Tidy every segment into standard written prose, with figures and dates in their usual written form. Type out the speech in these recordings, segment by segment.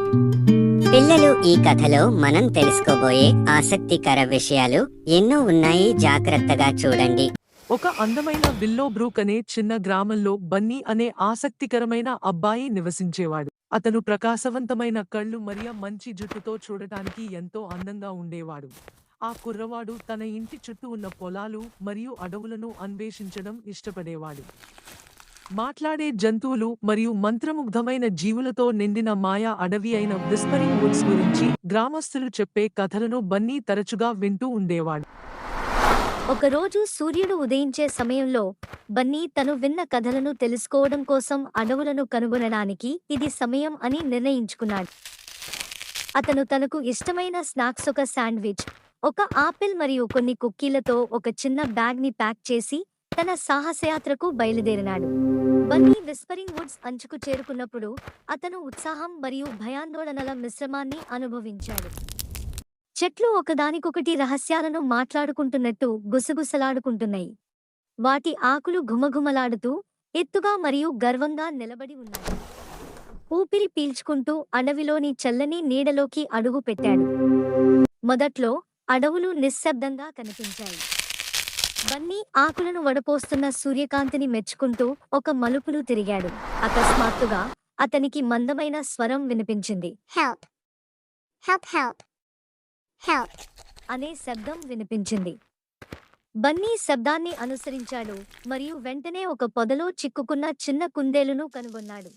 పిల్లలు, ఈ కథలో మనం తెలుసుకోబోయే ఆసక్తికర విషయాలు ఎన్నో ఉన్నాయి. జాగ్రత్తగా చూడండి. ఒక అందమైన విల్లో బ్రూక్ అనే చిన్న గ్రామంలో బన్నీ అనే ఆసక్తికరమైన అబ్బాయి నివసించేవాడు. అతను ప్రకాశవంతమైన కళ్ళు మరియు మంచి జుట్టుతో చూడటానికి ఎంతో అందంగా ఉండేవాడు. ఆ కుర్రవాడు తన ఇంటి చుట్టూ ఉన్న పొలాలు మరియు అడవులను అన్వేషించడం ఇష్టపడేవాడు. మాట్లాడే జంతువులు మరియు మంత్రముగ్ధమైన జీవులతో నిండిన మాయా అడవి అయిన విస్పరింగ్ వుడ్స్ గురించి గ్రామస్తులు చెప్పే కథలను బన్నీ తరచుగా వింటూ ఉండేవాడు. ఒకరోజు సూర్యుడు ఉదయించే సమయంలో బన్నీ తను విన్న కథలను తెలుసుకోవడం కోసం అడవులను కనుగొనడానికి ఇది సమయం అని నిర్ణయించుకున్నాడు. అతను తనకు ఇష్టమైన స్నాక్స్, ఒక శాండ్విచ్, ఒక ఆపిల్ మరియు కొన్ని కుక్కీలతో ఒక చిన్న బ్యాగ్ని ప్యాక్ చేసి తన సాహసయాత్రకు బయలుదేరినాడు. బన్నీ విస్పరింగ్ వుడ్స్ అంచుకు చేరుకున్నప్పుడు అతను ఉత్సాహం మరియు భయాందోళనల మిశ్రమాన్ని అనుభవించాడు. చెట్లు ఒకదానికొకటి రహస్యాలను మాట్లాడుకుంటున్నట్టు గుసగుసలాడుకుంటున్నాయి. వాటి ఆకులు ఘుమఘుమలాడుతూ ఎత్తుగా మరియు గర్వంగా నిలబడి ఉన్నాయి. ఊపిరి పీల్చుకుంటూ అడవిలోని చల్లని నీడలోకి అడుగు పెట్టాడు. మొదట్లో అడవులు నిశ్శబ్దంగా కనిపించాయి. బన్నీ ఆకులను వడపోస్తున్న సూర్యకాంతిని మెచ్చుకుంటూ ఒక మలుపులు తిరిగాడు. అకస్మాత్తుగా అతనికి మందమైన స్వరం వినిపించింది. హెల్ప్, హెల్ప్, హెల్ప్, హెల్ప్ అనే శబ్దం వినిపించింది. బన్నీ శబ్దాన్ని అనుసరించాడు మరియు వెంటనే ఒక పొదలో చిక్కుకున్న చిన్న కుందేలును కనుగొన్నాడు.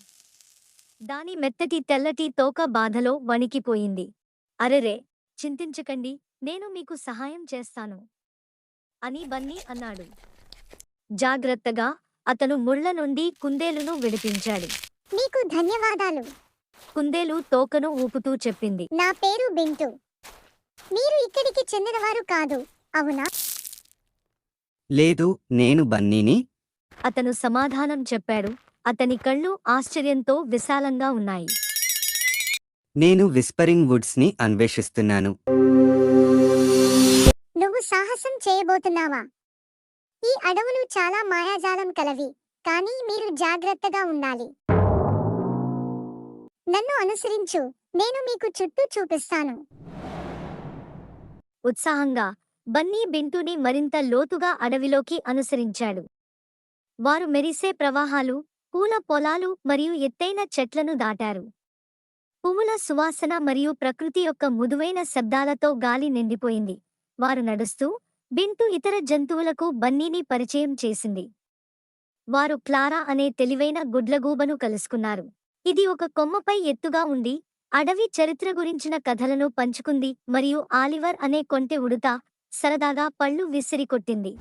దాని మెత్తటి తెల్లటి తోక బాధలో వణికిపోయింది. అరెరే, చింతించకండి, నేను మీకు సహాయం చేస్తాను అని బన్నీ అన్నాడు. జాగ్రత్తగా అతను ముళ్ళ నుండి కుందేలును విడిపించాడు. మీకు ధన్యవాదాలు, కుందేలు తోకను ఊపుతూ చెప్పింది. నా పేరు బింటు. మీరు ఇక్కడికి చెందినవారు కాదు, అవునా? లేదు, నేను బన్నీని. అతను సమాధానం చెప్పాడు. అతని కళ్ళు ఆశ్చర్యంతో విశాలంగా ఉన్నాయి. నేను విస్పరింగ్ వుడ్స్ ని అన్వేషిస్తున్నాను. నువ్వు సాహసం చేయబోతున్నావా? ఈ అడవులు చాలా మాయాజాలం కలవి, కానీ మీరు జాగ్రత్తగా ఉండాలి. నన్ను అనుసరించు, నేను మీకు చుట్టూ చూపిస్తాను. ఉత్సాహంగా బన్నీ బింటుని మరింత లోతుగా అడవిలోకి అనుసరించాడు. వారు మెరిసే ప్రవాహాలు, పూల పొలాలు మరియు ఎత్తైన చెట్లను దాటారు. పువ్వుల సువాసన మరియు ప్రకృతి యొక్క మృదువైన శబ్దాలతో గాలి నిండిపోయింది. వారు నడుస్తూ బింటు ఇతర జంతువులకు బన్నీని పరిచయం చేసింది. వారు క్లారా అనే తెలివైన గుడ్లగూబను కలుసుకున్నారు. ఇది ఒక కొమ్మపై ఎత్తుగా ఉండి అడవి చరిత్ర గురించిన కథలను పంచుకుంది మరియు ఆలివర్ అనే కొంటె ఉడుత సరదాగా పళ్ళు విసిరికొట్టింది.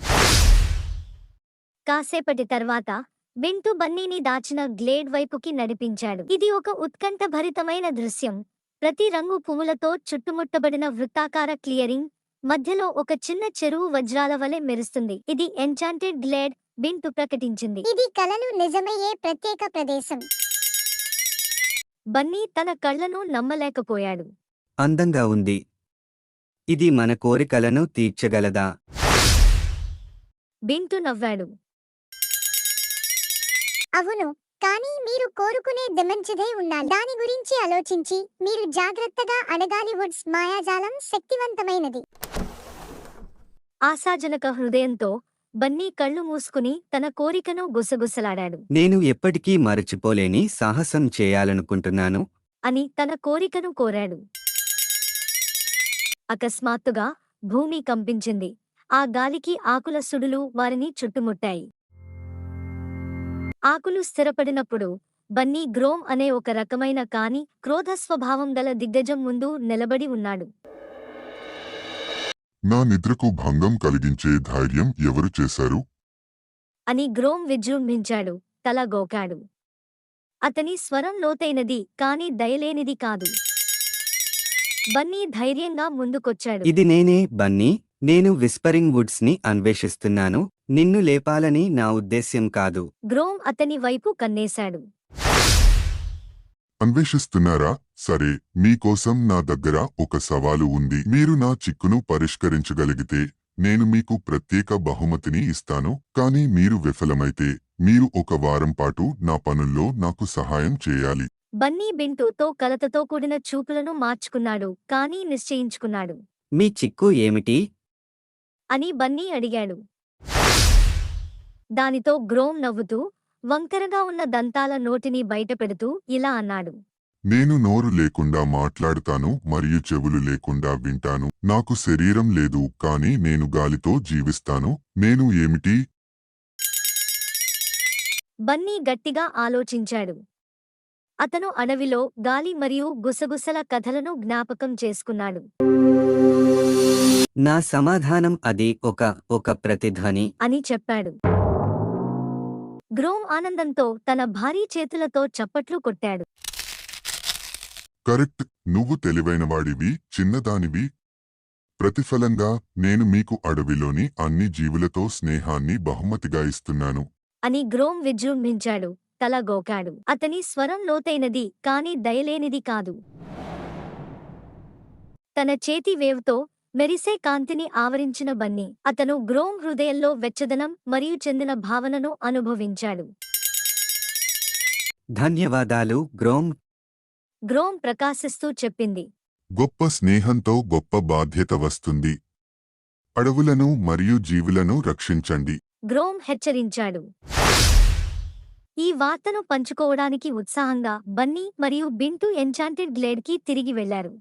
కాసేపటి తర్వాత బింటు బన్నీని దాచిన గ్లేడ్ వైపుకి నడిపించాడు. ఇది ఒక ఉత్కంఠభరితమైన దృశ్యం. ప్రతి రంగు పువ్వులతో చుట్టుముట్టబడిన వృత్తాకార క్లియరింగ్, మధ్యలో ఒక చిన్న చెరువు వజ్రాల వలె మెరుస్తుంది. ఇది ఎన్చాంటెడ్ గ్లేడ్, బింటు ప్రకటించింది. ఇది కలలు నిజమయ్యే ప్రత్యేక ప్రదేశం. బన్నీ తన కళ్లను నమ్మలేకపోయాడు. అందంగా ఉంది. ఇది మన కోరికలను తీర్చగలదా? బింటు నవ్వాడు. అవును, కానీ మీరు కోరుకునే మంచిదై ఉండాలి. దాని గురించి ఆలోచించి మీరు జాగ్రత్తగా అడగాలి. వుడ్స్ మాయాజాలం శక్తివంతమైనది. ఆశాజనక హృదయంతో బన్నీ కళ్ళు మూసుకుని తన కోరికను గుసగుసలాడాడు. నేను ఎప్పటికీ మరచిపోలేని సాహసం చేయాలనుకుంటున్నాను అని తన కోరికను కోరాడు. అకస్మాత్తుగా భూమి కంపించింది. ఆ గాలికి ఆకుల సుడులు వారిని చుట్టుముట్టాయి. ఆకులు స్థిరపడినప్పుడు బన్నీ గ్రోమ్ అనే ఒక రకమైన కాని క్రోధ స్వభావం గల దిగ్గజం ముందు నిలబడి ఉన్నాడు. నా నిద్రకు భంగం కలిగించే ధైర్యం ఎవరు చేశారు? అని గ్రోమ్ విజృంభించాడు, తల గోకాడు. అతని స్వరం లోతైనది కాని దయలేనిది కాదు. బన్నీ ధైర్యంగా ముందుకొచ్చాడు. ఇది నేనే, బన్నీ. నేను విస్పరింగ్ వుడ్స్ ని అన్వేషిస్తున్నాను. నిన్ను లేపాలని నా ఉద్దేశ్యం కాదు. గ్రోమ్ అతని వైపు కన్నేశాడు. అన్వేషిస్తున్నారా? సరే, మీకోసం నా దగ్గర ఒక సవాలు ఉంది. మీరు నా చిక్కును పరిష్కరించగలిగితే నేను మీకు ప్రత్యేక బహుమతిని ఇస్తాను. కానీ మీరు విఫలమైతే మీరు 1 వారం పాటు నా పనుల్లో నాకు సహాయం చేయాలి. బన్నీ బింటూతో కలతతో కూడిన చూపులను మార్చుకున్నాడు కానీ నిశ్చయించుకున్నాడు మీ చిక్కు ఏమిటి? అని బన్నీ అడిగాడు. దానితో గ్రోమ్ నవ్వుతూ వంకరగా ఉన్న దంతాల నోటిని బయటపెడుతూ ఇలా అన్నాడు. నేను నోరు లేకుండా మాట్లాడతాను మరియు చెవులు లేకుండా వింటాను. నాకు శరీరం లేదు కానీ నేను గాలితో జీవిస్తాను. నేను ఏమిటి? బన్నీ గట్టిగా ఆలోచించాడు. అతను అడవిలో గాలి మరియు గుసగుసల కథలను జ్ఞాపకం చేసుకున్నాడు. నా సమాధానం అది ఒక ప్రతిధ్వని. అని చెప్పాడు. గ్రోమ్ ఆనందంతో తన భారీ చేతులతో చప్పట్లు కొట్టాడు. కరెక్ట్, నువ్వు తెలివైనవాడివి, చిన్నదానివి. ప్రతిఫలంగా నేను మీకు అడవిలోని అన్ని జీవులతో స్నేహాన్ని బహుమతిగా ఇస్తున్నాను. అని గ్రోమ్ విజృంభించాడు. తల గోకాడు. అతని స్వరం లోతైనది కాని దయలేనిది కాదు. తన చేతి వేవ్తో మెరిసే కాంతిని ఆవరించిన బన్నీ అతను గ్రోమ్ హృదయంలో వెచ్చదనం మరియు చెందిన భావనను అనుభవించాడు. ధన్యవాదాలు గ్రోమ్. గ్రోమ్ ప్రకాశిస్తూ చెప్పింది. గొప్ప స్నేహంతో గొప్ప బాధ్యత వస్తుంది. అడవులను మరియు జీవులను రక్షించండి. గ్రోమ్ హెచ్చరించాడు. ఈ వార్తను పంచుకోవడానికి ఉత్సాహంగా బన్నీ మరియు బింటూ ఎన్చాంటెడ్ గ్లేడ్కి తిరిగి వెళ్లారు.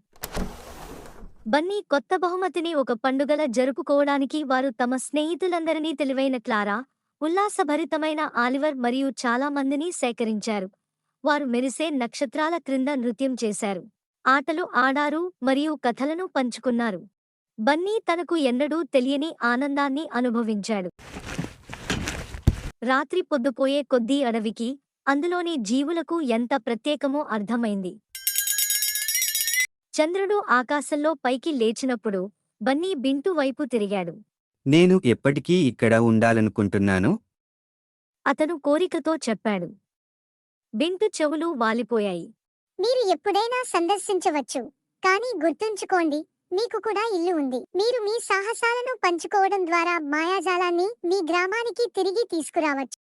బన్నీ కొత్త బహుమతిని ఒక పండుగల జరుపుకోవడానికి వారు తమ స్నేహితులందరినీ తెలివైన క్లారా, ఉల్లాసభరితమైన ఆలివర్ మరియు చాలా మందిని సేకరించారు. వారు మెరిసే నక్షత్రాల క్రింద నృత్యం చేశారు, ఆటలు ఆడారు మరియు కథలను పంచుకున్నారు. బన్నీ తనకు ఎన్నడూ తెలియని ఆనందాన్ని అనుభవించాడు. రాత్రి పొద్దుపోయే కొద్దీ అడవికి, అందులోని జీవులకు ఎంత ప్రత్యేకమో అర్థమైంది. చంద్రుడు ఆకాశంలో పైకి లేచినప్పుడు బన్నీ బింటూ వైపు తిరిగాడు. నేను ఎప్పటికీ ఇక్కడ ఉండాలనుకుంటున్నాను. అతను కోరికతో చెప్పాడు. బింటూ చెవులు వాలిపోయాయి. మీరు ఎప్పుడైనా సందర్శించవచ్చు, కానీ గుర్తుంచుకోండి, మీకు కూడా ఇల్లు ఉంది. మీరు మీ సాహసాలను పంచుకోవడం ద్వారా మాయాజాలాన్ని మీ గ్రామానికి తిరిగి తీసుకురావచ్చు.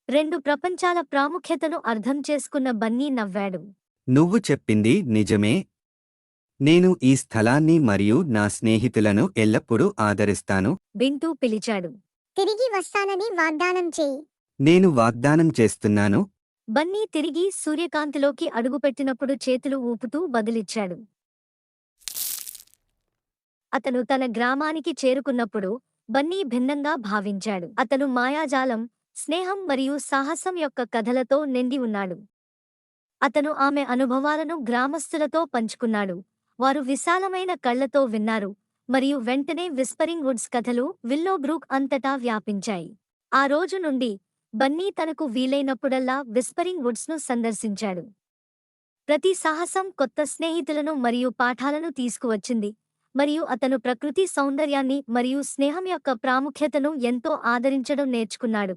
2 ప్రపంచాల ప్రాముఖ్యతను అర్థం చేసుకున్న బన్నీ నవ్వాడు. నువ్వు చెప్పింది నిజమే. నేను ఈ స్థలాన్ని మరియు నా స్నేహితులను ఎల్లప్పుడూ ఆదరిస్తాను. బింటూ పిలిచాడు. తిరిగి వస్తానని వాగ్దానం చేయి. నేను వాగ్దానం చేస్తున్నాను. బన్నీ తిరిగి సూర్యకాంతిలోకి అడుగుపెట్టినప్పుడు చేతులు ఊపుతూ బదులిచ్చాడు. అతను తన గ్రామానికి చేరుకున్నప్పుడు బన్నీ భిన్నంగా భావించాడు. అతను మాయాజాలం, స్నేహం మరియు సాహసం యొక్క కథలతో నిండి ఉన్నాడు. అతను ఆమె అనుభవాలను గ్రామస్తులతో పంచుకున్నాడు. వారు విశాలమైన కళ్లతో విన్నారు మరియు వెంటనే విస్పరింగ్ వుడ్స్ కథలు విల్లోబ్రూక్ అంతటా వ్యాపించాయి. ఆ రోజు నుండి బన్నీ తనకు వీలైనప్పుడల్లా విస్పరింగ్ వుడ్స్ను సందర్శించాడు. ప్రతి సాహసం కొత్త స్నేహితులను మరియు పాఠాలను తీసుకువచ్చింది మరియు అతను ప్రకృతి సౌందర్యాన్ని మరియు స్నేహం యొక్క ప్రాముఖ్యతను ఎంతో ఆదరించడం నేర్చుకున్నాడు.